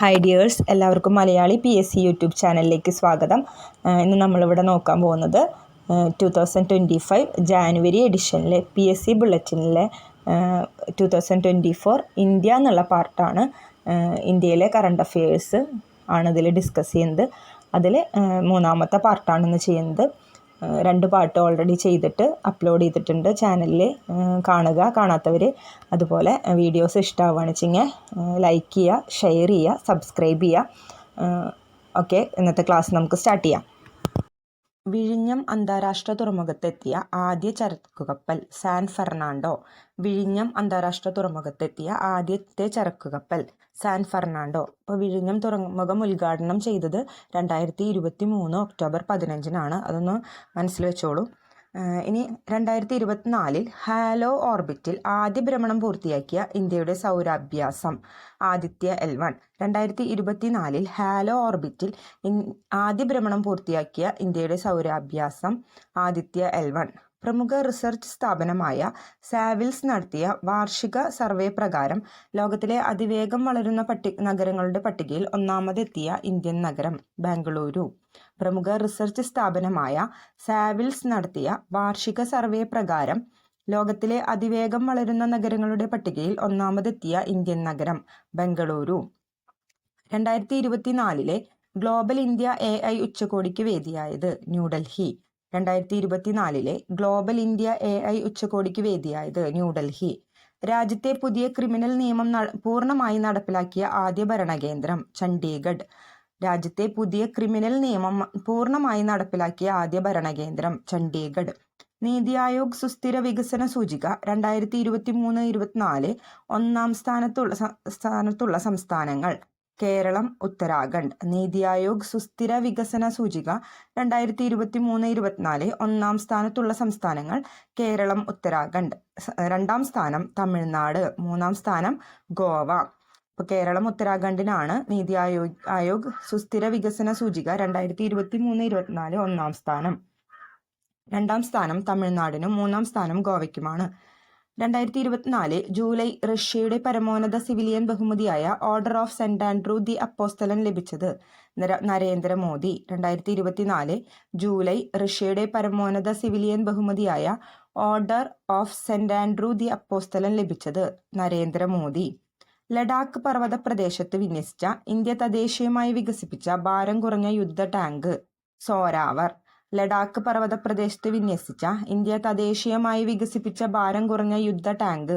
Hi dears, എല്ലാവർക്കും Malayali PSC YouTube ചാനലിലേക്ക് സ്വാഗതം. ഇന്ന് നമ്മളിവിടെ നോക്കാൻ പോകുന്നത് 2025 ജാനുവരി എഡിഷനിലെ PSC ബുള്ളറ്റിനിലെ 2024 ഇന്ത്യ എന്നുള്ള പാർട്ടാണ്. ഇന്ത്യയിലെ കറണ്ട് അഫയേഴ്സ് ആണ് ഇതിൽ ഡിസ്കസ് ചെയ്യുന്നത്. അതിൽ മൂന്നാമത്തെ പാർട്ടാണ് ചെയ്യുന്നത്. 2 പാർട്ട് ഓൾറെഡി ചെയ്തിട്ട് അപ്ലോഡ് ചെയ്തിട്ടുണ്ട് ചാനലിൽ. കാണുക, കാണാത്തവർ. അതുപോലെ വീഡിയോസ് ഇഷ്ടമാവുകയാണ് വെച്ചെങ്കിൽ ലൈക്ക് ചെയ്യുക, ഷെയർ ചെയ്യുക, സബ്സ്ക്രൈബ് ചെയ്യുക. ഓക്കെ, ഇന്നത്തെ ക്ലാസ് നമുക്ക് സ്റ്റാർട്ട് ചെയ്യാം. വിഴിഞ്ഞം അന്താരാഷ്ട്ര തുറമുഖത്തെത്തിയ ആദ്യ ചരക്കുകപ്പൽ സാൻ ഫെർണാണ്ടോ. വിഴിഞ്ഞം അന്താരാഷ്ട്ര തുറമുഖത്തെത്തിയ ആദ്യത്തെ ചരക്കുകപ്പൽ സാൻ ഫെർണാണ്ടോ. ഇപ്പോൾ വിഴിഞ്ഞം തുറമുഖം ഉദ്ഘാടനം ചെയ്തത് 2023 ഒക്ടോബർ 15-നാണ്. അതൊന്ന് മനസ്സിൽ വെച്ചോളൂ. ഇനി 2024 ഹാലോ ഓർബിറ്റിൽ ആദ്യ ഭ്രമണം പൂർത്തിയാക്കിയ ഇന്ത്യയുടെ സൗരാഭ്യാസം ആദിത്യ L1. 2024 ഹാലോ ഓർബിറ്റിൽ ആദ്യ ഭ്രമണം പൂർത്തിയാക്കിയ ഇന്ത്യയുടെ സൗരാഭ്യാസം ആദിത്യ L1. പ്രമുഖ റിസർച്ച് സ്ഥാപനമായ സാവിൽസ് നടത്തിയ വാർഷിക സർവേ പ്രകാരം ലോകത്തിലെ അതിവേഗം വളരുന്ന നഗരങ്ങളുടെ പട്ടികയിൽ ഒന്നാമതെത്തിയ ഇന്ത്യൻ നഗരം ബാംഗ്ലൂരു. പ്രമുഖ റിസർച്ച് സ്ഥാപനമായ സാവിൽസ് നടത്തിയ വാർഷിക സർവേ പ്രകാരം ലോകത്തിലെ അതിവേഗം വളരുന്ന നഗരങ്ങളുടെ പട്ടികയിൽ ഒന്നാമതെത്തിയ ഇന്ത്യൻ നഗരം ബംഗളൂരു. 2024 ഗ്ലോബൽ ഇന്ത്യ AI ഉച്ചകോടിക്ക് വേദിയായത് ന്യൂഡൽഹി. 2024 ഗ്ലോബൽ ഇന്ത്യ AI ഉച്ചകോടിക്ക് വേദിയായത് ന്യൂഡൽഹി. രാജ്യത്തെ പുതിയ ക്രിമിനൽ നിയമം പൂർണ്ണമായി നടപ്പിലാക്കിയ ആദ്യ ഭരണകേന്ദ്രം ചണ്ഡീഗഡ്. രാജ്യത്തെ പുതിയ ക്രിമിനൽ നിയമം പൂർണ്ണമായി നടപ്പിലാക്കിയ ആദ്യ ഭരണകേന്ദ്രം ചണ്ഡീഗഡ്. നീതി ആയോഗ് സുസ്ഥിര വികസന സൂചിക 2023-24 ഒന്നാം സ്ഥാനത്തുള്ള സംസ്ഥാനങ്ങൾ കേരളം, ഉത്തരാഖണ്ഡ്. നീതി ആയോഗ് സുസ്ഥിര വികസന സൂചിക 2023-24 ഒന്നാം സ്ഥാനത്തുള്ള സംസ്ഥാനങ്ങൾ കേരളം, ഉത്തരാഖണ്ഡ്. 2ാം സ്ഥാനം തമിഴ്നാട്, 3ാം സ്ഥാനം ഗോവ. ഇപ്പോൾ കേരളം, ഉത്തരാഖണ്ഡിനാണ് നീതി ആയോഗ് സുസ്ഥിര വികസന സൂചിക 2023-24 ഒന്നാം സ്ഥാനം. 2ാം സ്ഥാനം തമിഴ്നാടിനും 3ാം സ്ഥാനം ഗോവയ്ക്കുമാണ്. 2024 ജൂലൈ റഷ്യയുടെ പരമോന്നത സിവിലിയൻ ബഹുമതിയായ order of saint Andrew the അപ്പോസ്തലൻ ലഭിച്ചത് നരേന്ദ്രമോദി. 2024 ജൂലൈ റഷ്യയുടെ പരമോന്നത സിവിലിയൻ ബഹുമതിയായ order of saint Andrew the അപ്പോസ്തലൻ ലഭിച്ചത് നരേന്ദ്രമോദി. ലഡാക്ക് പർവ്വത പ്രദേശത്ത് വിന്യസിച്ച ഇന്ത്യ തദ്ദേശീയമായി വികസിപ്പിച്ച ഭാരം കുറഞ്ഞ യുദ്ധ ടാങ്ക് സോരാവർ. ലഡാക്ക് പർവ്വത പ്രദേശത്ത് വിന്യസിച്ച ഇന്ത്യ തദ്ദേശീയമായി വികസിപ്പിച്ച ഭാരം കുറഞ്ഞ യുദ്ധ ടാങ്ക്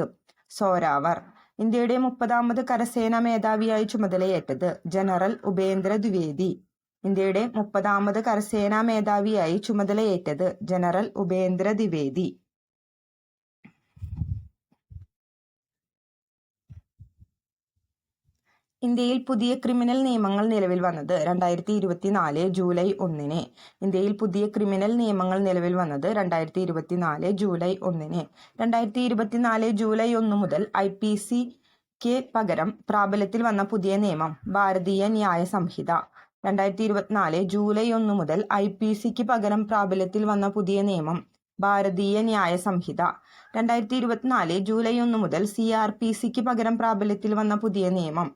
സോരാവർ. ഇന്ത്യയുടെ 30ാമത് കരസേനാ മേധാവിയായി ചുമതലയേറ്റത് ജനറൽ ഉപേന്ദ്ര ദ്വിവേദി. ഇന്ത്യയുടെ 30ാമത് കരസേനാ മേധാവിയായി ചുമതലയേറ്റത് ജനറൽ ഉപേന്ദ്ര ദ്വിവേദി. ഇന്ത്യയിൽ പുതിയ ക്രിമിനൽ നിയമങ്ങൾ നിലവിൽ വന്നത് 2024 ജൂലൈ 1-ന്. ഇന്ത്യയിൽ പുതിയ ക്രിമിനൽ നിയമങ്ങൾ നിലവിൽ വന്നത് 2024 ജൂലൈ 1-ന്. 2024 ജൂലൈ 1 മുതൽ IPCക്ക് പകരം പ്രാബല്യത്തിൽ വന്ന പുതിയ നിയമം ഭാരതീയ ന്യായ സംഹിത. 2024 ജൂലൈ 1 മുതൽ IPCക്ക് പകരം പ്രാബല്യത്തിൽ വന്ന പുതിയ നിയമം ഭാരതീയ ന്യായ സംഹിത. 2024 ജൂലൈ 1 മുതൽ CRPCക്ക് പകരം പ്രാബല്യത്തിൽ വന്ന പുതിയ നിയമം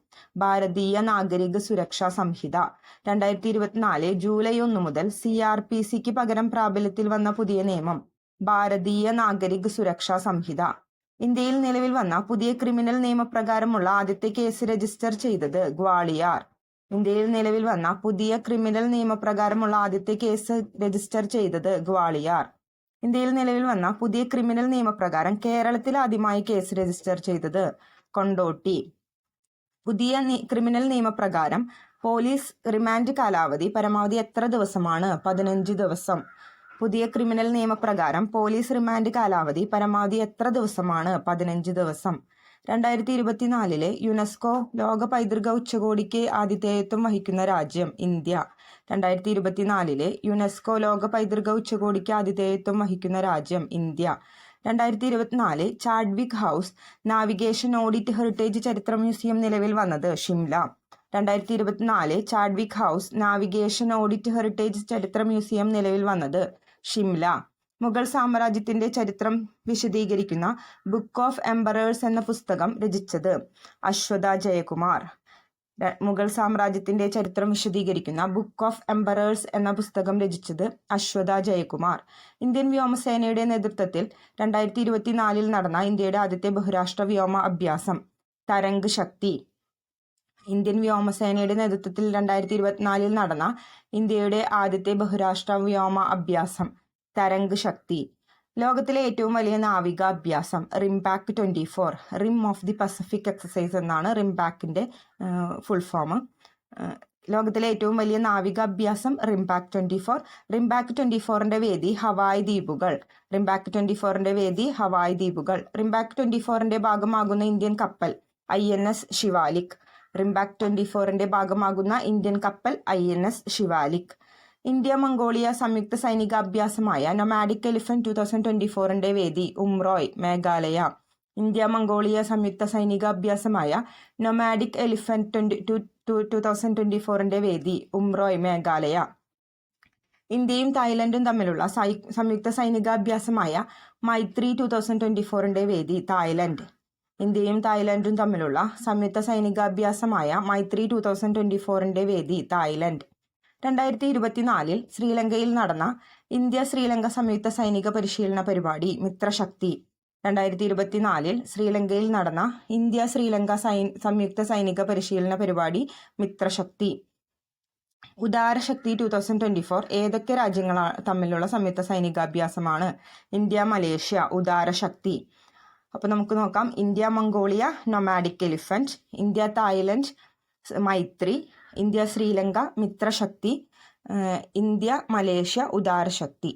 ഭാരതീയ നാഗരിക സുരക്ഷാ സംഹിത. 2024 ജൂലൈ 1 മുതൽ CRPCക്ക് പകരം പ്രാബല്യത്തിൽ വന്ന പുതിയ നിയമം ഭാരതീയ നാഗരിക സുരക്ഷാ സംഹിത. ഇന്ത്യയിൽ നിലവിൽ വന്ന പുതിയ ക്രിമിനൽ നിയമപ്രകാരമുള്ള ആദ്യത്തെ കേസ് രജിസ്റ്റർ ചെയ്തത് ഗ്വാളിയാർ. ഇന്ത്യയിൽ നിലവിൽ വന്ന പുതിയ ക്രിമിനൽ നിയമപ്രകാരമുള്ള ആദ്യത്തെ കേസ് രജിസ്റ്റർ ചെയ്തത് ഗ്വാളിയാർ. ഇന്ത്യയിൽ നിലവിൽ വന്ന പുതിയ ക്രിമിനൽ നിയമപ്രകാരം കേരളത്തിൽ ആദ്യമായി കേസ് രജിസ്റ്റർ ചെയ്തത് കൊണ്ടോട്ടി. പുതിയ ക്രിമിനൽ നിയമപ്രകാരം പോലീസ് റിമാൻഡ് കാലാവധി പരമാവധി എത്ര ദിവസമാണ്? 15 ദിവസം. പുതിയ ക്രിമിനൽ നിയമപ്രകാരം പോലീസ് റിമാൻഡ് കാലാവധി പരമാവധി എത്ര ദിവസമാണ്? 15 ദിവസം. 2024 യുനെസ്കോ ലോക പൈതൃക ഉച്ചകോടിക്ക് ആതിഥേയത്വം വഹിക്കുന്ന രാജ്യം ഇന്ത്യ. 2024 യുനെസ്കോ ലോക പൈതൃക ഉച്ചകോടിക്ക് ആതിഥേയത്വം വഹിക്കുന്ന രാജ്യം India. 2024 Chadwick house navigation audit heritage ചരിത്ര മ്യൂസിയം നിലവിൽ വന്നത് Shimla. 2024 Chadwick house navigation audit heritage ചരിത്ര മ്യൂസിയം നിലവിൽ വന്നത് ഷിംല. മുഗൾ സാമ്രാജ്യത്തിന്റെ ചരിത്രം വിശദീകരിക്കുന്ന ബുക്ക് ഓഫ് എംപറേഴ്സ് എന്ന പുസ്തകം രചിച്ചത് അശ്വത ജയകുമാർ. മുഗൾ സാമ്രാജ്യത്തിൻ്റെ ചരിത്രം വിശദീകരിക്കുന്ന ബുക്ക് ഓഫ് എംപറേഴ്സ് എന്ന പുസ്തകം രചിച്ചത് അശ്വത ജയകുമാർ. ഇന്ത്യൻ വ്യോമസേനയുടെ നേതൃത്വത്തിൽ 2024 നടന്ന ഇന്ത്യയുടെ ആദ്യത്തെ ബഹുരാഷ്ട്ര വ്യോമ അഭ്യാസം തരംഗ് ശക്തി. ഇന്ത്യൻ വ്യോമസേനയുടെ നേതൃത്വത്തിൽ 2024 നടന്ന ഇന്ത്യയുടെ ആദ്യത്തെ ബഹുരാഷ്ട്ര വ്യോമ അഭ്യാസം തരംഗ് ശക്തി. ലോകത്തിലെ ഏറ്റവും വലിയ നാവിക അഭ്യാസം റിംപാക്ക് 24, റിം ഓഫ് ദി പസഫിക് എക്സസൈസ് എന്നാണ് റിംപാക്കിൻ്റെ ഫുൾ ഫോം. ലോകത്തിലെ ഏറ്റവും വലിയ നാവിക അഭ്യാസം റിംപാക്ക് 24. റിംപാക്ക് 24ൻ്റെ വേദി ഹവായ് ദ്വീപുകൾ. റിംപാക്ക് 24ൻ്റെ വേദി ഹവായ് ദ്വീപുകൾ. റിംപാക്ക് 24ൻ്റെ ഭാഗമാകുന്ന ഇന്ത്യൻ കപ്പൽ INS ശിവാലിക്. റിംപാക്ക് 24ൻ്റെ ഭാഗമാകുന്ന ഇന്ത്യൻ കപ്പൽ INS ശിവാലിക്. ഇന്ത്യ മംഗോളിയ സംയുക്ത സൈനിക അഭ്യാസമായ നൊമാഡിക് എലിഫന്റ് 2024ൻ്റെ വേദി ഉംറോയ് മേഘാലയ. ഇന്ത്യ മംഗോളിയ സംയുക്ത സൈനിക അഭ്യാസമായ നൊമാഡിക് എലിഫന്റ് 2024ൻ്റെ വേദി ഉംറോയ് മേഘാലയ. ഇന്ത്യയും തായ്ലൻഡും തമ്മിലുള്ള സംയുക്ത സൈനികാഭ്യാസമായ മൈത്രി 2024ൻ്റെ വേദി തായ്ലൻഡ്. ഇന്ത്യയും തായ്ലൻഡും തമ്മിലുള്ള സംയുക്ത സൈനികാഭ്യാസമായ മൈത്രി 2024ൻ്റെ വേദി തായ്ലൻഡ്. 2024 ശ്രീലങ്കയിൽ നടന്ന ഇന്ത്യ ശ്രീലങ്ക സംയുക്ത സൈനിക പരിശീലന പരിപാടി മിത്രശക്തി. 2024 ശ്രീലങ്കയിൽ നടന്ന ഇന്ത്യ ശ്രീലങ്ക സംയുക്ത സൈനിക പരിശീലന പരിപാടി മിത്രശക്തി. ഉദാരശക്തി 2024 ഏതൊക്കെ രാജ്യങ്ങൾ തമ്മിലുള്ള സംയുക്ത സൈനികാഭ്യാസമാണ്? India Malaysia ഉദാരശക്തി. അപ്പോൾ നമുക്ക് നോക്കാം. India Mongolia nomadic elephant, India Thailand Maitri, India Sri Lanka Mitra Shakti, India Malaysia Udara Shakti.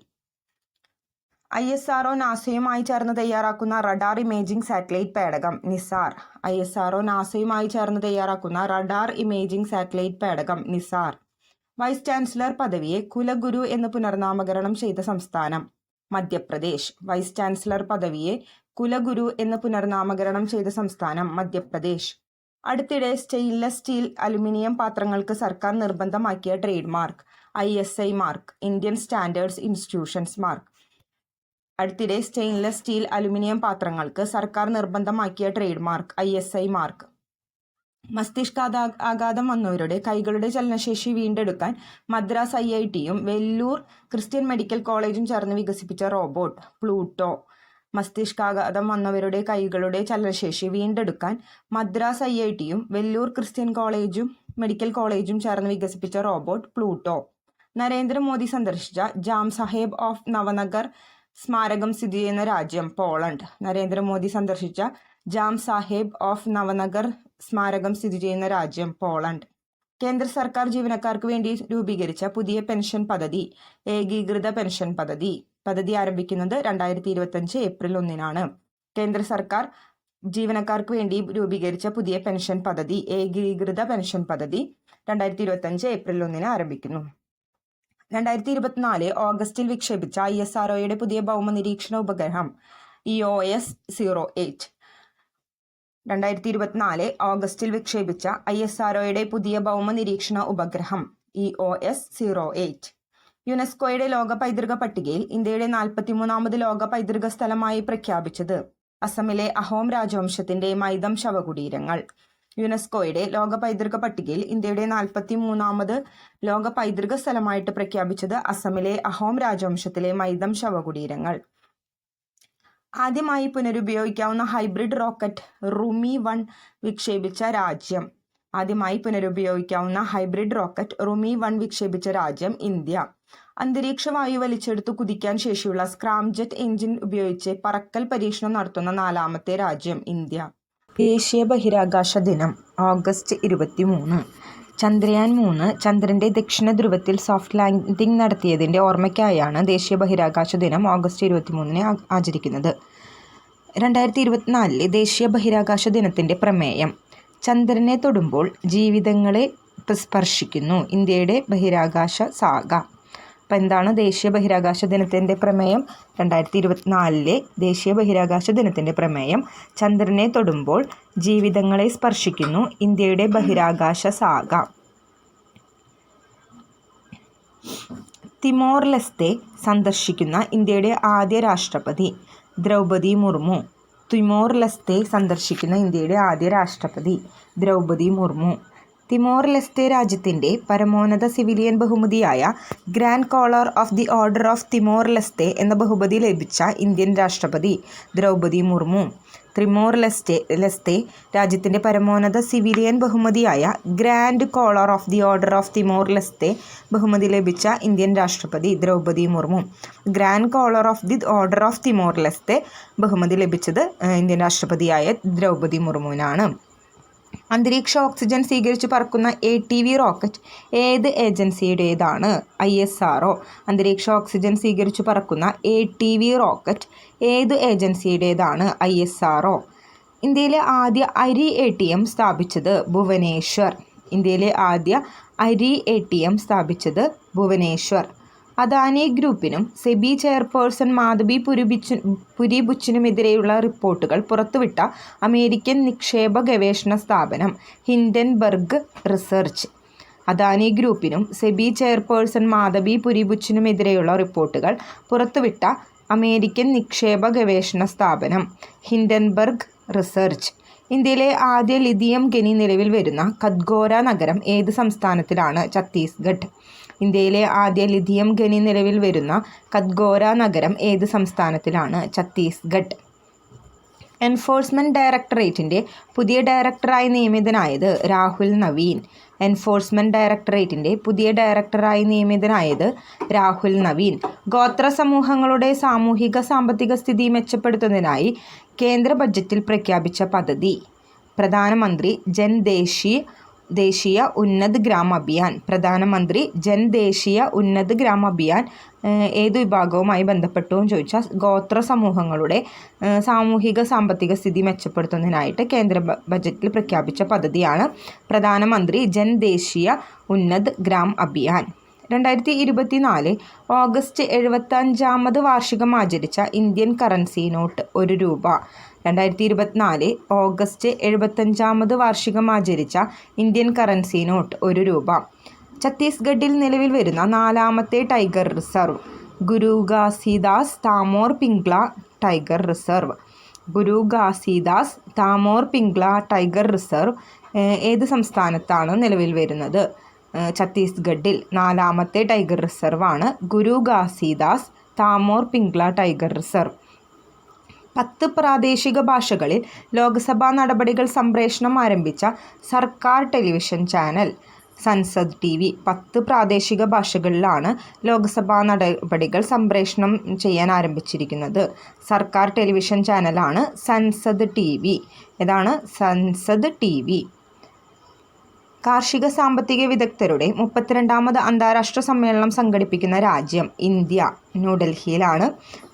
ISRO നാസയുമായി ചേർന്ന് തയ്യാറാക്കുന്ന റഡാർ ഇമേജിംഗ് സാറ്റലൈറ്റ് പേടകം നിസാർ. ISRO നാസയുമായി ചേർന്ന് തയ്യാറാക്കുന്ന റഡാർ ഇമേജിംഗ് സാറ്റലൈറ്റ് പേടകം നിസാർ. വൈസ് ചാൻസലർ പദവിയെ കുലഗുരു എന്ന് പുനർനാമകരണം ചെയ്ത സംസ്ഥാനം മധ്യപ്രദേശ്. വൈസ് ചാൻസലർ പദവിയെ കുലഗുരു എന്ന് പുനർനാമകരണം ചെയ്ത സംസ്ഥാനം മധ്യപ്രദേശ്. അടുത്തിടെ സ്റ്റെയിൻലെസ് സ്റ്റീൽ അലുമിനിയം പാത്രങ്ങൾക്ക് സർക്കാർ നിർബന്ധമാക്കിയ trade mark ISI mark, Indian standards institutions mark. അടുത്തിടെ സ്റ്റെയിൻലെസ് സ്റ്റീൽ അലുമിനിയം പാത്രങ്ങൾക്ക് സർക്കാർ നിർബന്ധമാക്കിയ ട്രേഡ് മാർക്ക് ISI മാർക്ക്. മസ്തിഷ്കാഘാതം വന്നവരുടെ കൈകളുടെ ചലനശേഷി വീണ്ടെടുക്കാൻ മദ്രാസ് IITയും വെല്ലൂർ ക്രിസ്ത്യൻ മെഡിക്കൽ കോളേജും ചേർന്ന് വികസിപ്പിച്ച റോബോട്ട് പ്ലൂട്ടോ. മസ്തിഷ്കാഘാതം വന്നവരുടെ കൈകളുടെ ചലനശേഷി വീണ്ടെടുക്കാൻ മദ്രാസ് IITയും വെല്ലൂർ ക്രിസ്ത്യൻ മെഡിക്കൽ കോളേജും ചേർന്ന് വികസിപ്പിച്ച റോബോട്ട് പ്ലൂട്ടോ. നരേന്ദ്രമോദി സന്ദർശിച്ച ജാം സാഹേബ് ഓഫ് നവനഗർ സ്മാരകം സ്ഥിതി ചെയ്യുന്ന രാജ്യം പോളണ്ട്. നരേന്ദ്രമോദി സന്ദർശിച്ച ജാം സാഹേബ് ഓഫ് നവനഗർ സ്മാരകം സ്ഥിതി ചെയ്യുന്ന രാജ്യം പോളണ്ട്. കേന്ദ്ര സർക്കാർ ജീവനക്കാർക്ക് വേണ്ടി രൂപീകരിച്ച പുതിയ പെൻഷൻ പദ്ധതി ഏകീകൃത പെൻഷൻ പദ്ധതി. പദ്ധതി ആരംഭിക്കുന്നത് 2025 ഏപ്രിൽ 1 കേന്ദ്ര സർക്കാർ ജീവനക്കാർക്ക് വേണ്ടി രൂപീകരിച്ച പുതിയ പെൻഷൻ പദ്ധതി ഏകീകൃത പെൻഷൻ പദ്ധതി 2025 ഏപ്രിൽ 1 ആരംഭിക്കുന്നു. 2024 ഓഗസ്റ്റിൽ വിക്ഷേപിച്ച ISROയുടെ പുതിയ ഭൗമ നിരീക്ഷണ ഉപഗ്രഹം EOS-08. 2024 ഓഗസ്റ്റിൽ വിക്ഷേപിച്ച ISROയുടെ പുതിയ ഭൗമ നിരീക്ഷണ ഉപഗ്രഹം EOS-08 യുനെസ്കോയുടെ ലോക പൈതൃക പട്ടികയിൽ ഇന്ത്യയുടെ 43ാമത് ലോക പൈതൃക സ്ഥലമായി പ്രഖ്യാപിച്ചത് അസമിലെ അഹോം രാജവംശത്തിന്റെ മൈദം ശവകുടീരങ്ങൾ. യുനെസ്കോയുടെ ലോക പൈതൃക പട്ടികയിൽ ഇന്ത്യയുടെ 43ാമത് ലോക പൈതൃക സ്ഥലമായിട്ട് പ്രഖ്യാപിച്ചത് അസമിലെ അഹോം രാജവംശത്തിലെ മൈദം ശവകുടീരങ്ങൾ. ആദ്യമായി പുനരുപയോഗിക്കാവുന്ന ഹൈബ്രിഡ് റോക്കറ്റ് റുമി 1 വിക്ഷേപിച്ച രാജ്യം. ആദ്യമായി പുനരുപയോഗിക്കാവുന്ന ഹൈബ്രിഡ് റോക്കറ്റ് റുമി 1 വിക്ഷേപിച്ച രാജ്യം ഇന്ത്യ. അന്തരീക്ഷ വായു വലിച്ചെടുത്തു കുതിക്കാൻ ശേഷിയുള്ള സ്ക്രാംജെറ്റ് എഞ്ചിൻ ഉപയോഗിച്ച് പറക്കൽ പരീക്ഷണം നടത്തുന്ന 4ാമത്തെ രാജ്യം ഇന്ത്യ. ദേശീയ ബഹിരാകാശ ദിനം ഓഗസ്റ്റ് 23. ചന്ദ്രയാൻ 3 ചന്ദ്രന്റെ ദക്ഷിണ ധ്രുവത്തിൽ സോഫ്റ്റ് ലാൻഡിംഗ് നടത്തിയതിൻ്റെ ഓർമ്മയ്ക്കായാണ് ദേശീയ ബഹിരാകാശ ദിനം ഓഗസ്റ്റ് 23 ആചരിക്കുന്നത്. 2024 ദേശീയ ബഹിരാകാശ ദിനത്തിൻ്റെ പ്രമേയം ചന്ദ്രനെ തൊടുമ്പോൾ ജീവിതങ്ങളെ സ്പർശിക്കുന്നു, ഇന്ത്യയുടെ ബഹിരാകാശ സാഗ. അപ്പം എന്താണ് ദേശീയ ബഹിരാകാശ ദിനത്തിൻ്റെ പ്രമേയം? 2024 ദേശീയ ബഹിരാകാശ ദിനത്തിൻ്റെ പ്രമേയം ചന്ദ്രനെ തൊടുമ്പോൾ ജീവിതങ്ങളെ സ്പർശിക്കുന്നു, ഇന്ത്യയുടെ ബഹിരാകാശ സാഗ. തിമോർ ലെസ്തെ സന്ദർശിക്കുന്ന ഇന്ത്യയുടെ ആദ്യ രാഷ്ട്രപതി ദ്രൗപദി മുർമു. തിമോർ ലെസ്തെ സന്ദർശിക്കുന്ന ഇന്ത്യയുടെ ആദ്യ രാഷ്ട്രപതി ദ്രൗപദി മുർമു. തിമോർ ലെസ്തെ രാജ്യത്തിൻ്റെ പരമോന്നത സിവിലിയൻ ബഹുമതിയായ grand collar of the order of Timor Leste എന്ന ബഹുമതി ലഭിച്ച ഇന്ത്യൻ രാഷ്ട്രപതി ദ്രൗപദി മുർമു. തിമോർ ലെസ്തെ രാജ്യത്തിൻ്റെ പരമോന്നത സിവിലിയൻ ബഹുമതിയായ grand collar of the order of Timor Leste ബഹുമതി ലഭിച്ച ഇന്ത്യൻ രാഷ്ട്രപതി Droupadi Murmu. Grand collar of the order of Timor Leste ബഹുമതി ലഭിച്ചത് ഇന്ത്യൻ രാഷ്ട്രപതിയായ ദ്രൗപദി മുർമുവിനാണ്. അന്തരീക്ഷ ഓക്സിജൻ സ്വീകരിച്ചു പറക്കുന്ന ATV റോക്കറ്റ് ഏത് ഏജൻസിയുടേതാണ്? ISRO. അന്തരീക്ഷ ഓക്സിജൻ സ്വീകരിച്ചു പറക്കുന്ന ATV റോക്കറ്റ് ഏത് ഏജൻസിയുടേതാണ്? ISRO. ഇന്ത്യയിലെ ആദ്യ അരി ATM സ്ഥാപിച്ചത് ഭുവനേശ്വർ. ഇന്ത്യയിലെ ആദ്യ അരി ATM സ്ഥാപിച്ചത് ഭുവനേശ്വർ. അദാനി ഗ്രൂപ്പിനും സെബി ചെയർപേഴ്സൺ മാധബി പുരി ബുച്ചിനുമെതിരെയുള്ള റിപ്പോർട്ടുകൾ പുറത്തുവിട്ട അമേരിക്കൻ നിക്ഷേപ ഗവേഷണ സ്ഥാപനം ഹിൻഡൻബർഗ് റിസർച്ച്. അദാനി ഗ്രൂപ്പിനും സെബി ചെയർപേഴ്സൺ മാധബി പുരി ബുച്ചിനുമെതിരെയുള്ള റിപ്പോർട്ടുകൾ പുറത്തുവിട്ട അമേരിക്കൻ നിക്ഷേപ ഗവേഷണ സ്ഥാപനം ഹിൻഡൻബർഗ് റിസർച്ച്. ഇന്ത്യയിലെ ആദ്യ ലിഥിയം ഖനി നിലവിൽ വരുന്ന കത്ഗോര നഗരം ഏത് സംസ്ഥാനത്തിലാണ്? ഛത്തീസ്ഗഡ്. ഇന്ത്യയിലെ ആദ്യ ലിഥിയം ഖനി നിലവിൽ വരുന്ന കത്ഗോര നഗരം ഏത് സംസ്ഥാനത്തിലാണ്? ഛത്തീസ്ഗഡ്. എൻഫോഴ്സ്മെൻറ്റ് ഡയറക്ടറേറ്റിൻ്റെ പുതിയ ഡയറക്ടറായി നിയമിതനായത് രാഹുൽ നവീൻ. എൻഫോഴ്സ്മെൻറ്റ് ഡയറക്ടറേറ്റിൻ്റെ പുതിയ ഡയറക്ടറായി നിയമിതനായത് രാഹുൽ നവീൻ. ഗോത്ര സമൂഹങ്ങളുടെ സാമൂഹിക സാമ്പത്തിക സ്ഥിതി മെച്ചപ്പെടുത്തുന്നതിനായി കേന്ദ്ര ബജറ്റിൽ പ്രഖ്യാപിച്ച പദ്ധതി പ്രധാനമന്ത്രി ജൻ ദേശീയ ഉന്നത് ഗ്രാം അഭിയാൻ. പ്രധാനമന്ത്രി ജൻ ദേശീയ ഉന്നത് ഗ്രാം അഭിയാൻ ഏത് വിഭാഗവുമായി ബന്ധപ്പെട്ടു എന്ന് ചോദിച്ചാൽ ഗോത്ര സമൂഹങ്ങളുടെ സാമൂഹിക സാമ്പത്തിക സ്ഥിതി മെച്ചപ്പെടുത്തുന്നതിനായിട്ട് കേന്ദ്ര ബജറ്റിൽ പ്രഖ്യാപിച്ച പദ്ധതിയാണ് പ്രധാനമന്ത്രി ജൻ ദേശീയ ഉന്നത് ഗ്രാം അഭിയാൻ. 2024 ഓഗസ്റ്റ് 75ാമത് വാർഷികം ആചരിച്ച ഇന്ത്യൻ കറൻസി നോട്ട് ₹1. 2024 ഓഗസ്റ്റ് 75ാമത് വാർഷികം ആചരിച്ച ഇന്ത്യൻ കറൻസി നോട്ട് ₹1. ഛത്തീസ്ഗഡിൽ നിലവിൽ വരുന്ന 4ാമത്തെ ടൈഗർ റിസർവ് ഗുരു ഘാസിദാസ് താമോർ പിംഗ്ല ടൈഗർ റിസർവ്. ഗുരു ഘാസിദാസ് താമോർ പിംഗ്ല ടൈഗർ റിസർവ് ഏത് സംസ്ഥാനത്താണ് നിലവിൽ വരുന്നത്? ഛത്തീസ്ഗഡിൽ. 4ാമത്തെ ടൈഗർ റിസർവാണ് ഗുരു ഘാസിദാസ് താമോർ പിംഗ്ല ടൈഗർ റിസർവ്. 10 പ്രാദേശിക ഭാഷകളിൽ ലോക്സഭാ നടപടികൾ സംപ്രേഷണം ആരംഭിച്ച സർക്കാർ ടെലിവിഷൻ ചാനൽ സൻസദ് TV. 10 പ്രാദേശിക ഭാഷകളിലാണ് ലോക്സഭാ നടപടികൾ സംപ്രേഷണം ചെയ്യാൻ ആരംഭിച്ചിരിക്കുന്നത്. സർക്കാർ ടെലിവിഷൻ ചാനലാണ് സൻസദ് TV. ഏതാണ്? സൻസദ് TV. കാർഷിക സാമ്പത്തിക വിദഗ്ധരുടെ 32ാമത് അന്താരാഷ്ട്ര സമ്മേളനം സംഘടിപ്പിക്കുന്ന രാജ്യം ഇന്ത്യ. ന്യൂഡൽഹിയിലാണ്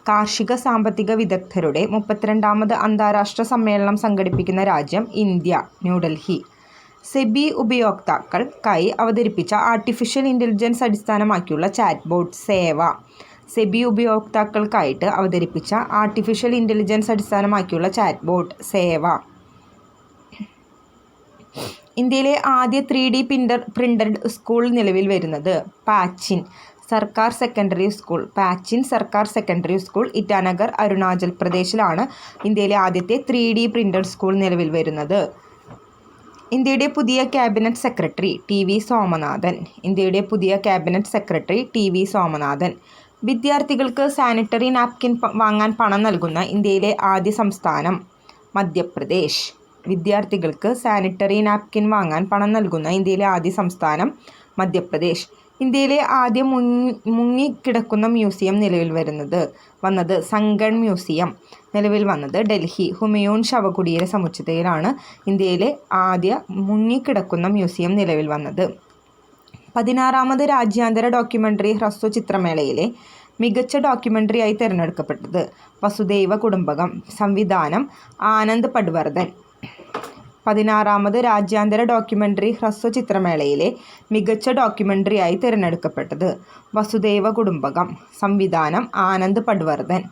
കാർഷിക സാമ്പത്തിക വിദഗ്ധരുടെ 32ാമത് അന്താരാഷ്ട്ര സമ്മേളനം സംഘടിപ്പിക്കുന്ന രാജ്യം ഇന്ത്യ. ന്യൂഡൽഹി. സെബി ഉപയോക്താക്കൾക്കായി അവതരിപ്പിച്ച ആർട്ടിഫിഷ്യൽ ഇൻ്റലിജൻസ് അടിസ്ഥാനമാക്കിയുള്ള ചാറ്റ് ബോട്ട് സേവ. സെബി ഉപയോക്താക്കൾക്കായിട്ട് അവതരിപ്പിച്ച ആർട്ടിഫിഷ്യൽ ഇൻ്റലിജൻസ് അടിസ്ഥാനമാക്കിയുള്ള ചാറ്റ് ബോട്ട് സേവ. ഇന്ത്യയിലെ ആദ്യ 3D പ്രിൻ്റഡ് സ്കൂൾ നിലവിൽ വരുന്നത് പാച്ചിൻ സർക്കാർ സെക്കൻഡറി സ്കൂൾ. പാച്ചിൻ സർക്കാർ സെക്കൻഡറി സ്കൂൾ ഇറ്റാനഗർ അരുണാചൽ പ്രദേശിലാണ് ഇന്ത്യയിലെ ആദ്യത്തെ 3D പ്രിൻ്റഡ് സ്കൂൾ നിലവിൽ വരുന്നത്. ഇന്ത്യയുടെ പുതിയ ക്യാബിനറ്റ് സെക്രട്ടറി TV സോമനാഥൻ. ഇന്ത്യയുടെ പുതിയ ക്യാബിനറ്റ് സെക്രട്ടറി TV സോമനാഥൻ. വിദ്യാർത്ഥികൾക്ക് സാനിറ്ററി നാപ്കിൻ വാങ്ങാൻ പണം നൽകുന്ന ഇന്ത്യയിലെ ആദ്യ സംസ്ഥാനം മധ്യപ്രദേശ്. വിദ്യാർത്ഥികൾക്ക് സാനിറ്ററി നാപ്കിൻ വാങ്ങാൻ പണം നൽകുന്ന ഇന്ത്യയിലെ ആദ്യ സംസ്ഥാനം മധ്യപ്രദേശ്. ഇന്ത്യയിലെ ആദ്യ മുങ്ങിക്കിടക്കുന്ന മ്യൂസിയം നിലവിൽ വന്നത് സങ്കൺ മ്യൂസിയം നിലവിൽ വന്നത് ഡൽഹി ഹുമയൂൺ ശവകുടീര സമുച്ചയത്തിലാണ് ഇന്ത്യയിലെ ആദ്യ മുങ്ങിക്കിടക്കുന്ന മ്യൂസിയം നിലവിൽ വന്നത്. 16ാമത് രാജ്യാന്തര ഡോക്യുമെൻ്ററി ഹ്രസ്വ ചിത്രമേളയിലെ മികച്ച ഡോക്യുമെൻ്ററിയായി തിരഞ്ഞെടുക്കപ്പെട്ടത് വസുദൈവ കുടുംബകം. സംവിധാനം ആനന്ദ് പട്വർദ്ധൻ. 16ാമത് രാജ്യാന്തര ഡോക്യുമെൻ്ററി ഹ്രസ്വ ചിത്രമേളയിലെ മികച്ച ഡോക്യുമെൻ്ററിയായി തിരഞ്ഞെടുക്കപ്പെട്ടത് വസുദൈവ കുടുംബകം. സംവിധാനം ആനന്ദ് പട്വർദ്ധൻ.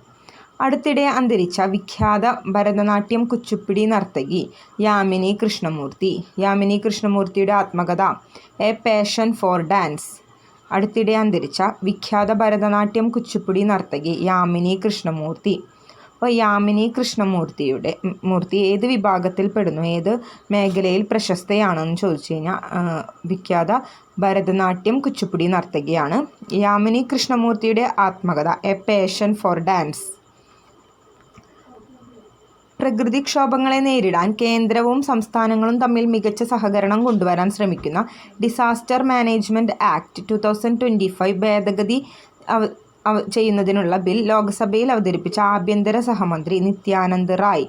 അടുത്തിടെ അന്തരിച്ച വിഖ്യാത ഭരതനാട്യം കുച്ചിപ്പുടി നർത്തകി യാമിനി കൃഷ്ണമൂർത്തി. യാമിനി കൃഷ്ണമൂർത്തിയുടെ ആത്മകഥ എ പാഷൻ ഫോർ ഡാൻസ്. അടുത്തിടെ അന്തരിച്ച വിഖ്യാത ഭരതനാട്യം കുച്ചിപ്പുടി നർത്തകി യാമിനി കൃഷ്ണമൂർത്തി. അപ്പോൾ യാമിനി കൃഷ്ണമൂർത്തി ഏത് വിഭാഗത്തിൽ പെടുന്നു, ഏത് മേഖലയിൽ പ്രശസ്തയാണെന്ന് ചോദിച്ചു കഴിഞ്ഞാൽ വിഖ്യാത ഭരതനാട്യം കുച്ചിപ്പുടി നർത്തകിയാണ്. യാമിനി കൃഷ്ണമൂർത്തിയുടെ ആത്മകഥ എ പാഷൻ ഫോർ ഡാൻസ്. പ്രകൃതിക്ഷോഭങ്ങളെ നേരിടാൻ കേന്ദ്രവും സംസ്ഥാനങ്ങളും തമ്മിൽ മികച്ച സഹകരണം കൊണ്ടുവരാൻ ശ്രമിക്കുന്ന ഡിസാസ്റ്റർ മാനേജ്മെൻറ്റ് ആക്ട് 2025 ഭേദഗതി ചെയ്യുന്നതിനുള്ള ബിൽ ലോക്സഭയിൽ അവതരിപ്പിച്ച ആഭ്യന്തര സഹമന്ത്രി നിത്യാനന്ദ് റായ്.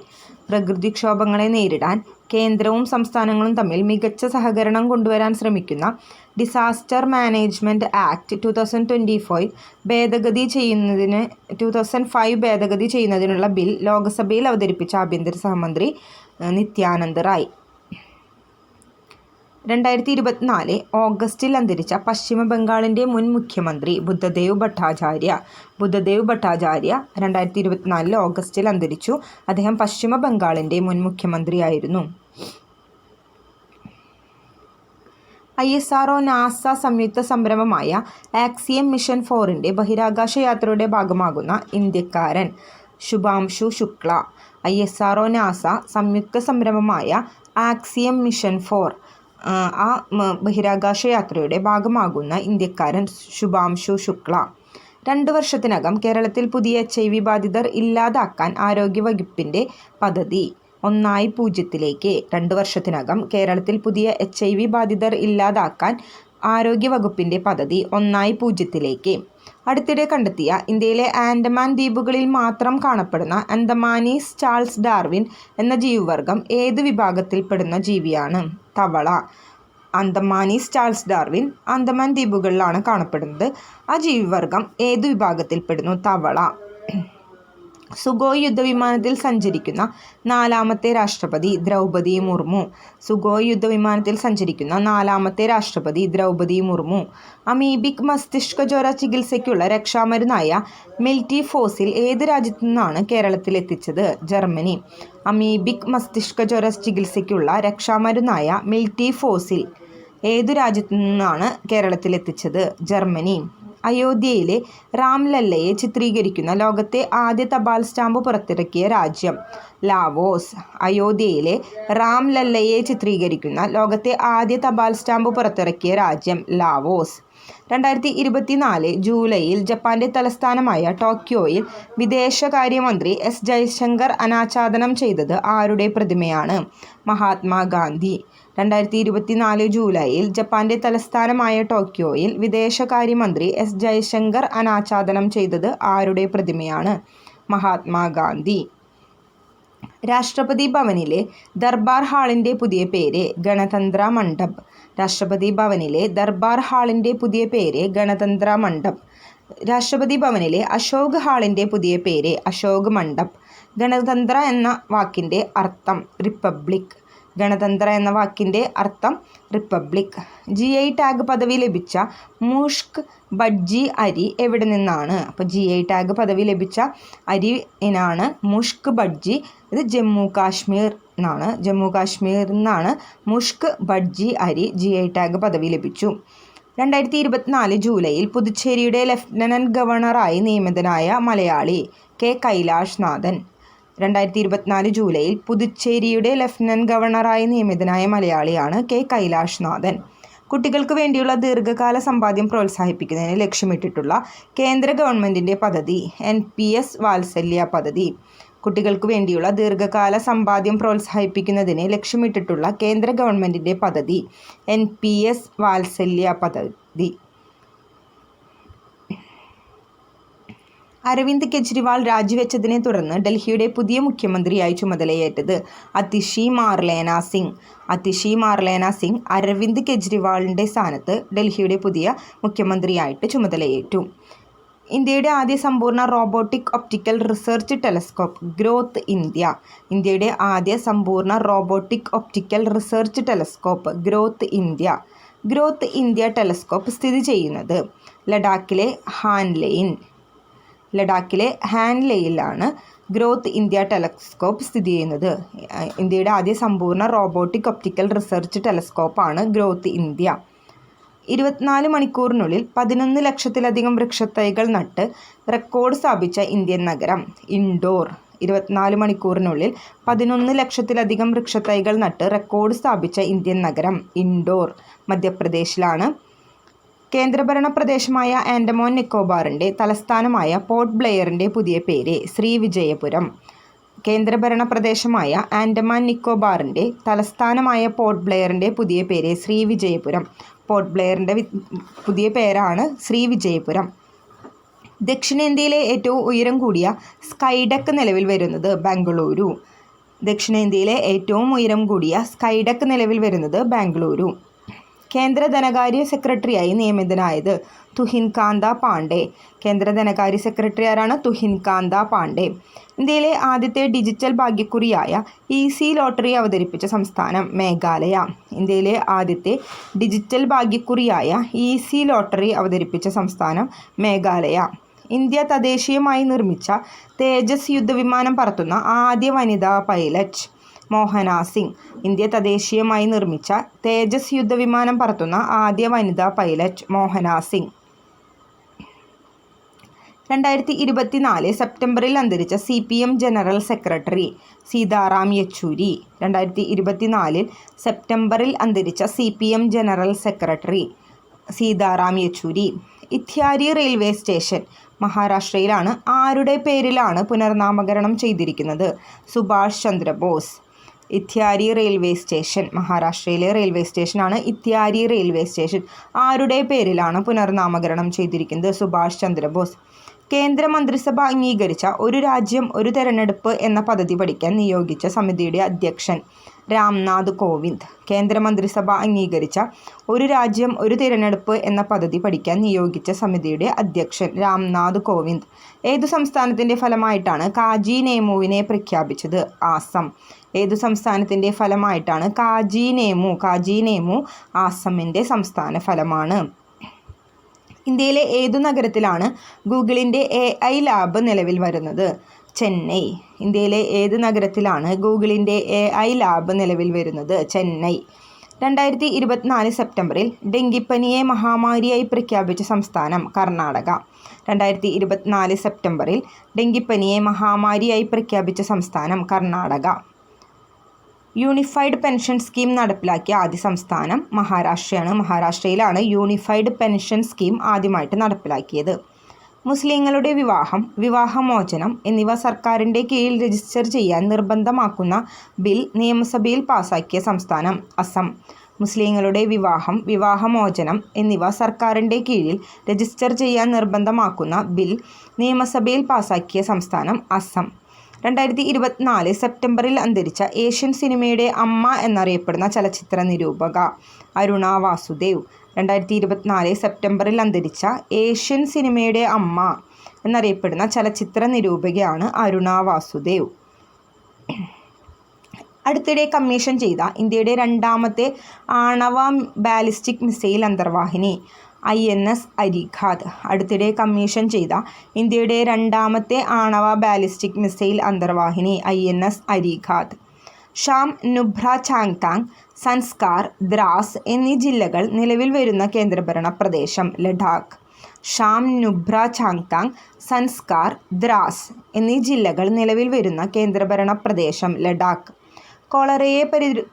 പ്രകൃതിക്ഷോഭങ്ങളെ നേരിടാൻ കേന്ദ്രവും സംസ്ഥാനങ്ങളും തമ്മിൽ മികച്ച സഹകരണം കൊണ്ടുവരാൻ ശ്രമിക്കുന്ന ഡിസാസ്റ്റർ മാനേജ്മെൻറ്റ് ആക്ട് 2025 ഭേദഗതി ചെയ്യുന്നതിനുള്ള ബിൽ ലോക്സഭയിൽ അവതരിപ്പിച്ച ആഭ്യന്തര സഹമന്ത്രി നിത്യാനന്ദ് റായ്. 2024 ഓഗസ്റ്റിൽ അന്തരിച്ച പശ്ചിമ ബംഗാളിൻ്റെ മുൻ മുഖ്യമന്ത്രി ബുദ്ധദേവ് ഭട്ടാചാര്യ 2024 ഓഗസ്റ്റിൽ അന്തരിച്ചു. അദ്ദേഹം പശ്ചിമ ബംഗാളിൻ്റെ മുൻ മുഖ്യമന്ത്രിയായിരുന്നു. ISRO നാസ സംയുക്ത സംരംഭമായ ആക്സിയം മിഷൻ 4ൻ്റെ ബഹിരാകാശ യാത്രയുടെ ഭാഗമാകുന്ന ഇന്ത്യക്കാരൻ ശുഭാംശു ശുക്ല. ISRO നാസ സംയുക്ത സംരംഭമായ ആക്സിയം മിഷൻ 4 ബഹിരാകാശ യാത്രയുടെ ഭാഗമാകുന്ന ഇന്ത്യക്കാരൻ ശുഭാംശു ശുക്ല. 2 വർഷത്തിനകം കേരളത്തിൽ പുതിയ HIV ബാധിതർ ഇല്ലാതാക്കാൻ ആരോഗ്യവകുപ്പിൻ്റെ പദ്ധതി 1-0. 2 വർഷത്തിനകം കേരളത്തിൽ പുതിയ HIV ബാധിതർ ഇല്ലാതാക്കാൻ ആരോഗ്യവകുപ്പിൻ്റെ പദ്ധതി 1-0. അടുത്തിടെ കണ്ടെത്തിയ ഇന്ത്യയിലെ ആൻഡമാൻ ദ്വീപുകളിൽ മാത്രം കാണപ്പെടുന്ന അന്തമാനീസ് ചാൾസ് ഡാർവിൻ എന്ന ജീവിവർഗം ഏത് വിഭാഗത്തിൽപ്പെടുന്ന ജീവിയാണ്? തവള. അന്തമാനീസ് ചാൾസ് ഡാർവിൻ ആൻഡമാൻ ദ്വീപുകളിലാണ് കാണപ്പെടുന്നത്. ആ ജീവിവർഗം ഏത് വിഭാഗത്തിൽപ്പെടുന്നു? തവള. സുഖോയ് യുദ്ധവിമാനത്തിൽ സഞ്ചരിക്കുന്ന 4ാമത്തെ രാഷ്ട്രപതി ദ്രൗപദി മുർമു. സുഖോയ് യുദ്ധവിമാനത്തിൽ സഞ്ചരിക്കുന്ന 4ാമത്തെ രാഷ്ട്രപതി ദ്രൗപദി മുർമു. അമീബിക് മസ്തിഷ്ക ജ്വര ചികിത്സയ്ക്കുള്ള രക്ഷാമരുന്നായ മിൽറ്റിഫോസിൽ ഏത് രാജ്യത്തു നിന്നാണ് കേരളത്തിലെത്തിച്ചത്? ജർമ്മനി. അമീബിക് മസ്തിഷ്ക ജ്വര ചികിത്സയ്ക്കുള്ള രക്ഷാമരുന്നായ മിൽറ്റിഫോസിൽ ഏതു രാജ്യത്തു നിന്നാണ് കേരളത്തിലെത്തിച്ചത്? ജർമ്മനി. അയോധ്യയിലെ രാംലല്ലയെ ചിത്രീകരിക്കുന്ന ലോകത്തെ ആദ്യ തപാൽ സ്റ്റാമ്പ് പുറത്തിറക്കിയ രാജ്യം? ലാവോസ്. അയോധ്യയിലെ രാംലല്ലയെ ചിത്രീകരിക്കുന്ന ലോകത്തെ ആദ്യ തപാൽ സ്റ്റാമ്പ് പുറത്തിറക്കിയ രാജ്യം? ലാവോസ്. 2024 ജൂലൈയിൽ ജപ്പാന്റെ തലസ്ഥാനമായ ടോക്കിയോയിൽ വിദേശകാര്യമന്ത്രി എസ് ജയശങ്കർ അനാച്ഛാദനം ചെയ്തത് ആരുടെ പ്രതിമയാണ്? മഹാത്മാഗാന്ധി. 2024 ജൂലൈയിൽ ജപ്പാന്റെ തലസ്ഥാനമായ ടോക്കിയോയിൽ വിദേശകാര്യമന്ത്രി എസ് ജയശങ്കർ അനാച്ഛാദനം ചെയ്തത് ആരുടെ പ്രതിമയാണ്? മഹാത്മാഗാന്ധി. രാഷ്ട്രപതി ഭവനിലെ ദർബാർ ഹാളിൻ്റെ പുതിയ പേര് ഗണതന്ത്ര മണ്ഡപ്. രാഷ്ട്രപതി ഭവനിലെ ദർബാർ ഹാളിൻ്റെ പുതിയ പേര് ഗണതന്ത്ര മണ്ഡപ്. രാഷ്ട്രപതി ഭവനിലെ അശോക് ഹാളിൻ്റെ പുതിയ പേര് അശോക് മണ്ഡപ്. ഗണതന്ത്ര എന്ന വാക്കിൻ്റെ അർത്ഥം റിപ്പബ്ലിക്. ഗണതന്ത്ര എന്ന വാക്കിൻ്റെ അർത്ഥം റിപ്പബ്ലിക്. GI ടാഗ് പദവി ലഭിച്ച മുഷ്ക് ബഡ്ജി അരി എവിടെ നിന്നാണ്? അപ്പോൾ GI ടാഗ് പദവി ലഭിച്ച അരി ഇനാണ് മുഷ്ക് ബഡ്ജി. ഇത് ജമ്മു കാശ്മീർ നിന്നാണ് മുഷ്ക് ബഡ്ജി അരി GI ടാഗ് പദവി ലഭിച്ചു. 2024 ജൂലൈയിൽ പുതുച്ചേരിയുടെ ലഫ്റ്റനന്റ് ഗവർണറായി നിയമിതനായ മലയാളി? കെ കൈലാഷ് നാഥൻ. 2024 ജൂലൈയിൽ പുതുച്ചേരിയുടെ ലഫ്റ്റനന്റ് ഗവർണറായി നിയമിതനായ മലയാളിയാണ് കെ കൈലാഷ് നാഥൻ. കുട്ടികൾക്ക് വേണ്ടിയുള്ള ദീർഘകാല സമ്പാദ്യം പ്രോത്സാഹിപ്പിക്കുന്നതിന് ലക്ഷ്യമിട്ടിട്ടുള്ള കേന്ദ്ര ഗവൺമെൻറ്റിൻ്റെ പദ്ധതി? NPS വാത്സല്യ പദ്ധതി. കുട്ടികൾക്ക് വേണ്ടിയുള്ള ദീർഘകാല സമ്പാദ്യം പ്രോത്സാഹിപ്പിക്കുന്നതിന് ലക്ഷ്യമിട്ടിട്ടുള്ള കേന്ദ്ര ഗവൺമെൻറ്റിൻ്റെ പദ്ധതി? NPS വാത്സല്യ പദ്ധതി. അരവിന്ദ് കെജ്രിവാൾ രാജിവെച്ചതിനെ തുടർന്ന് ഡൽഹിയുടെ പുതിയ മുഖ്യമന്ത്രിയായി ചുമതലയേറ്റത്? അതിഷി മാർലേന സിംഗ് അരവിന്ദ് കെജ്രിവാളിൻ്റെ സ്ഥാനത്ത് ഡൽഹിയുടെ പുതിയ മുഖ്യമന്ത്രിയായിട്ട് ചുമതലയേറ്റു. ഇന്ത്യയുടെ ആദ്യ സമ്പൂർണ്ണ robotic optical research telescope growth India. ഇന്ത്യയുടെ ആദ്യ സമ്പൂർണ്ണ robotic optical research telescope growth India. Growth India telescope സ്ഥിതി ചെയ്യുന്നത് ലഡാക്കിലെ ഹാൻലെയിലാണ് ഗ്രോത്ത് ഇന്ത്യ ടെലസ്കോപ്പ് സ്ഥിതി ചെയ്യുന്നത്. ഇന്ത്യയുടെ ആദ്യ സമ്പൂർണ്ണ റോബോട്ടിക് ഒപ്റ്റിക്കൽ റിസർച്ച് ടെലസ്കോപ്പാണ് ഗ്രോത്ത് ഇന്ത്യ. 24 മണിക്കൂറിനുള്ളിൽ 11 ലക്ഷത്തിലധികം വൃക്ഷത്തൈകൾ നട്ട് റെക്കോർഡ് സ്ഥാപിച്ച ഇന്ത്യൻ നഗരം? ഇൻഡോർ. 24 മണിക്കൂറിനുള്ളിൽ 11 ലക്ഷത്തിലധികം വൃക്ഷത്തൈകൾ നട്ട് റെക്കോർഡ് സ്ഥാപിച്ച ഇന്ത്യൻ നഗരം ഇൻഡോർ മധ്യപ്രദേശിലാണ്. കേന്ദ്രഭരണ പ്രദേശമായ ആൻഡമാൻ നിക്കോബാറിൻ്റെ തലസ്ഥാനമായ പോർട്ട് ബ്ലെയറിൻ്റെ പുതിയ പേര് ശ്രീവിജയപുരം. കേന്ദ്രഭരണ പ്രദേശമായ ആൻഡമാൻ നിക്കോബാറിൻ്റെ തലസ്ഥാനമായ പോർട്ട് ബ്ലെയറിൻ്റെ പുതിയ പേര് ശ്രീവിജയപുരം. പോർട്ട് ബ്ലെയറിൻ്റെ പുതിയ പേരാണ് ശ്രീവിജയപുരം. ദക്ഷിണേന്ത്യയിലെ ഏറ്റവും ഉയരം കൂടിയ സ്കൈഡക്ക് നിലവിൽ വരുന്നത് ബാംഗ്ലൂരു. ദക്ഷിണേന്ത്യയിലെ ഏറ്റവും ഉയരം കൂടിയ സ്കൈഡക്ക് നിലവിൽ വരുന്നത് ബാംഗ്ലൂരു. കേന്ദ്ര ധനകാര്യ സെക്രട്ടറിയായി നിയമിതനായത് തുഹിൻ കാന്ത പാണ്ഡെ. കേന്ദ്ര ധനകാര്യ സെക്രട്ടറി ആരാണ്? തുഹിൻ കാന്ത പാണ്ഡെ. ഇന്ത്യയിലെ ആദ്യത്തെ ഡിജിറ്റൽ ഭാഗ്യക്കുറിയായ ഈസി ലോട്ടറി അവതരിപ്പിച്ച സംസ്ഥാനം മേഘാലയ. ഇന്ത്യയിലെ ആദ്യത്തെ ഡിജിറ്റൽ ഭാഗ്യക്കുറിയായ ഈസി ലോട്ടറി അവതരിപ്പിച്ച സംസ്ഥാനം മേഘാലയ. ഇന്ത്യ തദ്ദേശീയമായി നിർമ്മിച്ച തേജസ് യുദ്ധവിമാനം പറത്തുന്ന ആദ്യ വനിതാ പൈലറ്റ് മോഹന സിംഗ്. ഇന്ത്യ തദ്ദേശീയമായി നിർമ്മിച്ച തേജസ് യുദ്ധവിമാനം പറത്തുന്ന ആദ്യ വനിതാ പൈലറ്റ് മോഹന സിംഗ്. 2024 സെപ്റ്റംബറിൽ അന്തരിച്ച CPM general secretary Sitaram Yechury. 2024 സെപ്റ്റംബറിൽ അന്തരിച്ച CPM general secretary Sitaram Yechury. Itwari railway station മഹാരാഷ്ട്രയിലാണ്. ആരുടെ പേരിലാണ് പുനർനാമകരണം ചെയ്തിരിക്കുന്നത്? സുഭാഷ് ചന്ദ്രബോസ്. ഇത്യാരി റെയിൽവേ സ്റ്റേഷൻ മഹാരാഷ്ട്രയിലെ റെയിൽവേ സ്റ്റേഷനാണ് ഇത്യാരി റെയിൽവേ സ്റ്റേഷൻ. ആരുടെ പേരിലാണ് പുനർനാമകരണം ചെയ്തിരിക്കുന്നത്? സുഭാഷ് ചന്ദ്രബോസ്. കേന്ദ്ര മന്ത്രിസഭ അംഗീകരിച്ച ഒരു രാജ്യം ഒരു തെരഞ്ഞെടുപ്പ് എന്ന പദ്ധതി പഠിക്കാൻ നിയോഗിച്ച സമിതിയുടെ അധ്യക്ഷൻ രാംനാഥ് കോവിന്ദ്. കേന്ദ്ര മന്ത്രിസഭ അംഗീകരിച്ച ഒരു രാജ്യം ഒരു തിരഞ്ഞെടുപ്പ് എന്ന പദ്ധതി പഠിക്കാൻ നിയോഗിച്ച സമിതിയുടെ അധ്യക്ഷൻ രാംനാഥ് കോവിന്ദ്. ഏതു സംസ്ഥാനത്തിൻ്റെ ഫലമായിട്ടാണ് കാജി നേമുവിനെ പ്രഖ്യാപിച്ചത്? ആസം. ഏതു സംസ്ഥാനത്തിൻ്റെ ഫലമായിട്ടാണ് കാജി നേമു ആസമിൻ്റെ സംസ്ഥാന ഫലമാണ്. ഇന്ത്യയിലെ ഏതു നഗരത്തിലാണ് ഗൂഗിളിൻ്റെ AI ലാബ് നിലവിൽ വരുന്നത്? ചെന്നൈ. ഇന്ത്യയിലെ ഏത് നഗരത്തിലാണ് ഗൂഗിളിൻ്റെ AI ലാബ് നിലവിൽ വരുന്നത്? ചെന്നൈ. 2024 സെപ്റ്റംബറിൽ ഡെങ്കിപ്പനിയെ മഹാമാരിയായി പ്രഖ്യാപിച്ച സംസ്ഥാനം കർണാടക. 2024 സെപ്റ്റംബറിൽ ഡെങ്കിപ്പനിയെ മഹാമാരിയായി പ്രഖ്യാപിച്ച സംസ്ഥാനം കർണാടക. യൂണിഫൈഡ് പെൻഷൻ സ്കീം നടപ്പിലാക്കിയ ആദ്യ സംസ്ഥാനം മഹാരാഷ്ട്രയാണ്. മഹാരാഷ്ട്രയിലാണ് യൂണിഫൈഡ് പെൻഷൻ സ്കീം ആദ്യമായിട്ട് നടപ്പിലാക്കിയത്. മുസ്ലിങ്ങളുടെ വിവാഹമോചനം എന്നിവ സർക്കാരിൻ്റെ കീഴിൽ രജിസ്റ്റർ ചെയ്യാൻ നിർബന്ധമാക്കുന്ന ബിൽ നിയമസഭയിൽ പാസാക്കിയ സംസ്ഥാനം അസം. മുസ്ലിങ്ങളുടെ വിവാഹമോചനം എന്നിവ സർക്കാരിൻ്റെ കീഴിൽ രജിസ്റ്റർ ചെയ്യാൻ നിർബന്ധമാക്കുന്ന ബിൽ നിയമസഭയിൽ പാസാക്കിയ സംസ്ഥാനം അസം. 2024 സെപ്റ്റംബറിൽ അന്തരിച്ച ഏഷ്യൻ സിനിമയുടെ അമ്മ എന്നറിയപ്പെടുന്ന ചലച്ചിത്ര നിരൂപക അരുണ വാസുദേവ്. 2024 സെപ്റ്റംബറിൽ അന്തരിച്ച ഏഷ്യൻ സിനിമയുടെ അമ്മ എന്നറിയപ്പെടുന്ന ചലച്ചിത്ര നിരൂപകയാണ് അരുണ വാസുദേവ്. അടുത്തിടെ കമ്മീഷൻ ചെയ്ത ഇന്ത്യയുടെ രണ്ടാമത്തെ ആണവ ബാലിസ്റ്റിക് മിസൈൽ അന്തർവാഹിനി INS അരിഘാത്. അടുത്തിടെ കമ്മീഷൻ ചെയ്ത ഇന്ത്യയുടെ രണ്ടാമത്തെ ആണവ ബാലിസ്റ്റിക് മിസൈൽ അന്തർവാഹിനി INS അരിഘാത്. ഷാം, നുബ്ര, ചാങ്താങ്, സൻസ്കാർ, ദ്രാസ് എന്നീ ജില്ലകൾ നിലവിൽ വരുന്ന കേന്ദ്രഭരണ പ്രദേശം ലഡാക്ക്. ഷാം, നുബ്ര, ചാങ്താങ്, സൻസ്കാർ, ദ്രാസ് എന്നീ ജില്ലകൾ നിലവിൽ വരുന്ന കേന്ദ്രഭരണ പ്രദേശം ലഡാക്ക്. കോളറയെ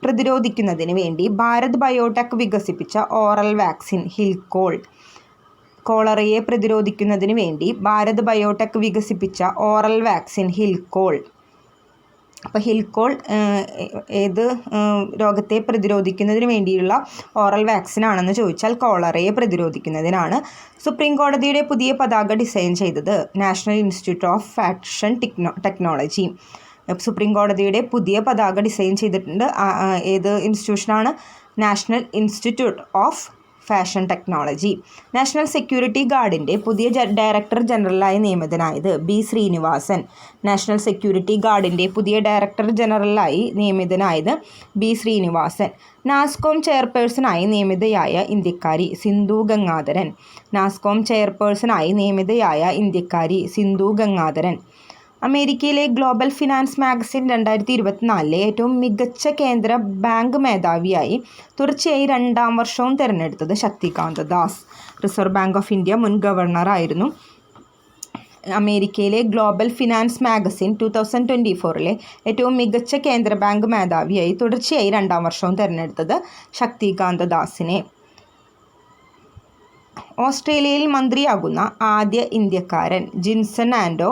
പ്രതിരോധിക്കുന്നതിന് വേണ്ടി ഭാരത് ബയോടെക് വികസിപ്പിച്ച ഓറൽ വാക്സിൻ ഹിൽകോൾ. കോളറയെ പ്രതിരോധിക്കുന്നതിന് വേണ്ടി ഭാരത് ബയോടെക് വികസിപ്പിച്ച ഓറൽ വാക്സിൻ ഹിൽകോൾ. അപ്പോൾ ഹിൽകോൾ ഏത് രോഗത്തെ പ്രതിരോധിക്കുന്നതിന് വേണ്ടിയുള്ള ഓറൽ വാക്സിൻ ആണെന്ന് ചോദിച്ചാൽ കോളറയെ പ്രതിരോധിക്കുന്നതിനാണ്. സുപ്രീം കോടതിയുടെ പുതിയ പതാക ഡിസൈൻ ചെയ്തത് national institute of fashion technology. Supreme കോടതിയുടെ പുതിയ പതാക ഡിസൈൻ ചെയ്തിട്ടുണ്ട്. ഏത് ഇൻസ്റ്റിറ്റ്യൂഷനാണ്? National institute of fashion technology. National security ഗാർഡിൻ്റെ പുതിയ ഡയറക്ടർ ജനറലായി നിയമിതനായത് B. ശ്രീനിവാസൻ. നാഷണൽ സെക്യൂരിറ്റി ഗാർഡിൻ്റെ പുതിയ ഡയറക്ടർ ജനറലായി നിയമിതനായത് B. ശ്രീനിവാസൻ. നാസ്കോം ചെയർപേഴ്സണായി നിയമിതയായ ഇന്ത്യക്കാരി സിന്ധു ഗംഗാധരൻ. നാസ്കോം ചെയർപേഴ്സണായി നിയമിതയായ ഇന്ത്യക്കാരി സിന്ധു ഗംഗാധരൻ. അമേരിക്കയിലെ ഗ്ലോബൽ ഫിനാൻസ് മാഗസിൻ 2024 ഏറ്റവും മികച്ച കേന്ദ്ര ബാങ്ക് മേധാവിയായി തുടർച്ചയായി 2ാം വർഷവും തിരഞ്ഞെടുത്തത് Shaktikanta Das. Reserve bank of India മുൻ ഗവർണറായിരുന്നു. അമേരിക്കയിലെ ഗ്ലോബൽ ഫിനാൻസ് മാഗസിൻ 2024 ഏറ്റവും മികച്ച കേന്ദ്ര ബാങ്ക് മേധാവിയായി തുടർച്ചയായി 2ാം വർഷവും തിരഞ്ഞെടുത്തത് ശക്തികാന്ത ദാസിനെ. ഓസ്ട്രേലിയയിൽ മന്ത്രിയാകുന്ന ആദ്യ ഇന്ത്യക്കാരൻ ജിൻസൺ ആൻഡോ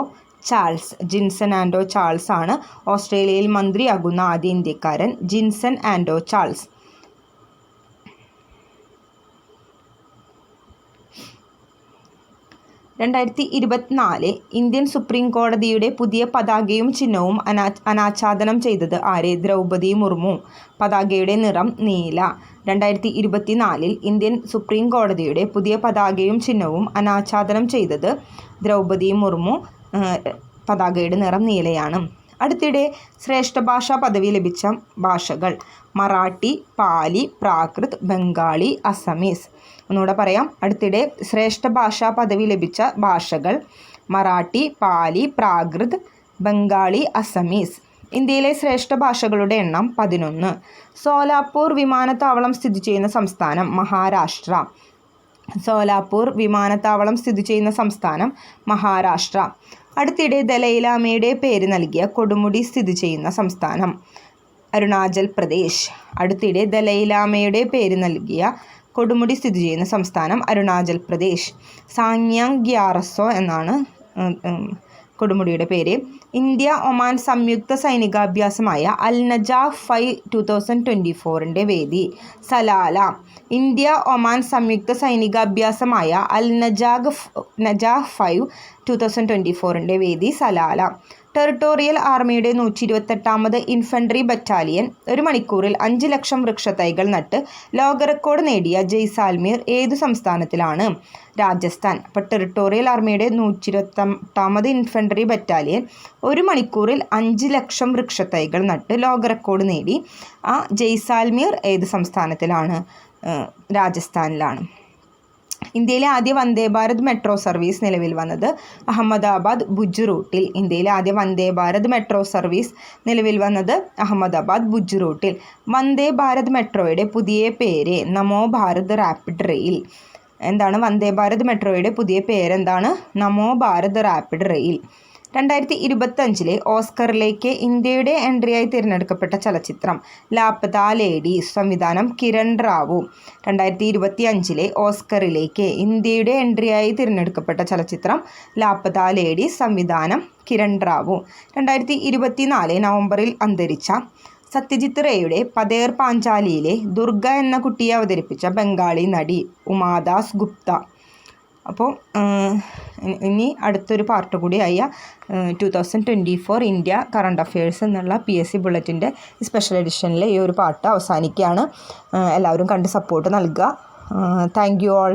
ചാൾസ് ആണ് ഓസ്ട്രേലിയയിൽ മന്ത്രിയാകുന്ന ആദ്യ ഇന്ത്യക്കാരൻ ജിൻസൺ ആൻഡോ ചാൾസ്. 2024 ഇന്ത്യൻ സുപ്രീം കോടതിയുടെ പുതിയ പതാകയും ചിഹ്നവും അനാച്ഛാദനം ചെയ്തത് ആര്? ദ്രൗപദി മുർമു. പതാകയുടെ നിറം നീല. 2024 ഇന്ത്യൻ സുപ്രീം കോടതിയുടെ പുതിയ പതാകയും ചിഹ്നവും അനാച്ഛാദനം ചെയ്തത് ദ്രൗപദി മുർമു. പതാകയുടെ നിറം നീലയാണ്. അടുത്തിടെ ശ്രേഷ്ഠ ഭാഷാ പദവി ലഭിച്ച ഭാഷകൾ: മറാഠി, പാലി, പ്രാകൃത്, ബംഗാളി, അസമീസ്. ഒന്നുകൂടെ പറയാം. അടുത്തിടെ ശ്രേഷ്ഠ ഭാഷാ പദവി ലഭിച്ച ഭാഷകൾ: മറാഠി, പാലി, പ്രാകൃത്, ബംഗാളി, അസമീസ്. ഇന്ത്യയിലെ ശ്രേഷ്ഠ ഭാഷകളുടെ എണ്ണം 11. സോലാപൂർ വിമാനത്താവളം സ്ഥിതി ചെയ്യുന്ന സംസ്ഥാനം മഹാരാഷ്ട്ര. സോലാപൂർ വിമാനത്താവളം സ്ഥിതി ചെയ്യുന്ന സംസ്ഥാനം മഹാരാഷ്ട്ര. അടുത്തിടെ ദലൈലാമയുടെ പേര് നൽകിയ കൊടുമുടി സ്ഥിതി ചെയ്യുന്ന സംസ്ഥാനം അരുണാചൽ പ്രദേശ്. അടുത്തിടെ ദലൈലാമയുടെ പേര് നൽകിയ കൊടുമുടി സ്ഥിതി ചെയ്യുന്ന സംസ്ഥാനം അരുണാചൽ പ്രദേശ്. സാങ്യാങ് ഗ്യാറസോ എന്നാണ് കൊടുമുടിയുടെ പേര്. ഇന്ത്യ ഒമാൻ സംയുക്ത സൈനികാഭ്യാസമായ അൽ നജാഹ് 5 2024 വേദി സലാല. ഇന്ത്യ ഒമാൻ സംയുക്ത സൈനികാഭ്യാസമായ അൽ നജാഹ് 5 2024 വേദി സലാല. ടെറിട്ടോറിയൽ ആർമിയുടെ 128ാമത് ഇൻഫൻട്രി ബറ്റാലിയൻ 1 മണിക്കൂറിൽ 5 ലക്ഷം വൃക്ഷത്തൈകൾ നട്ട് ലോക റെക്കോർഡ് നേടിയ ജയ്സാൽമീർ ഏതു സംസ്ഥാനത്തിലാണ്? രാജസ്ഥാൻ. അപ്പോൾ ടെറിട്ടോറിയൽ ആർമിയുടെ 128ാമത് ഇൻഫൻട്രി ബറ്റാലിയൻ 1 മണിക്കൂറിൽ 5 ലക്ഷം വൃക്ഷത്തൈകൾ നട്ട് ലോക റെക്കോർഡ് നേടി. ആ ജയ്സാൽമീർ ഏത് സംസ്ഥാനത്തിലാണ്? രാജസ്ഥാനിലാണ്. ഇന്ത്യയിലെ ആദ്യ വന്ദേ ഭാരത് മെട്രോ സർവീസ് നിലവിൽ വന്നത് അഹമ്മദാബാദ് ഭുജ് റൂട്ടിൽ. ഇന്ത്യയിലെ ആദ്യ വന്ദേ ഭാരത് മെട്രോ സർവീസ് നിലവിൽ വന്നത് അഹമ്മദാബാദ് ഭുജ് റൂട്ടിൽ. വന്ദേ ഭാരത് മെട്രോയുടെ പുതിയ പേര് നമോ ഭാരത് റാപ്പിഡ് റെയിൽ. എന്താണ് വന്ദേ ഭാരത് മെട്രോയുടെ പുതിയ പേരെന്താണ്? നമോ ഭാരത് റാപ്പിഡ് റെയിൽ. 2025 ഓസ്കറിലേക്ക് ഇന്ത്യയുടെ എൻട്രിയായി തിരഞ്ഞെടുക്കപ്പെട്ട ചലച്ചിത്രം ലാപതാ ലേഡീസ്. സംവിധാനം കിരൺ റാവു. 2025 ഓസ്കറിലേക്ക് ഇന്ത്യയുടെ എൻട്രിയായി തിരഞ്ഞെടുക്കപ്പെട്ട ചലച്ചിത്രം ലാപതാ ലേഡീസ്. സംവിധാനം കിരൺ റാവു. 2024 നവംബറിൽ അന്തരിച്ച സത്യജിത് റേയുടെ പതേർ പാഞ്ചാലിയിലെ ദുർഗ എന്ന കുട്ടിയെ അവതരിപ്പിച്ച ബംഗാളി നടി ഉമാദാസ് ഗുപ്ത. അപ്പോൾ ഇനി അടുത്തൊരു പാർട്ട് കൂടിയായ 2024 ഇന്ത്യ കറണ്ട് അഫയേഴ്സ് എന്നുള്ള PSC ബുള്ളറ്റിൻ്റെ സ്പെഷ്യൽ എഡിഷനിലെ ഈ ഒരു പാർട്ട് അവസാനിക്കുകയാണ്. എല്ലാവരും കണ്ട് സപ്പോർട്ട് നൽകുക. Thank you all.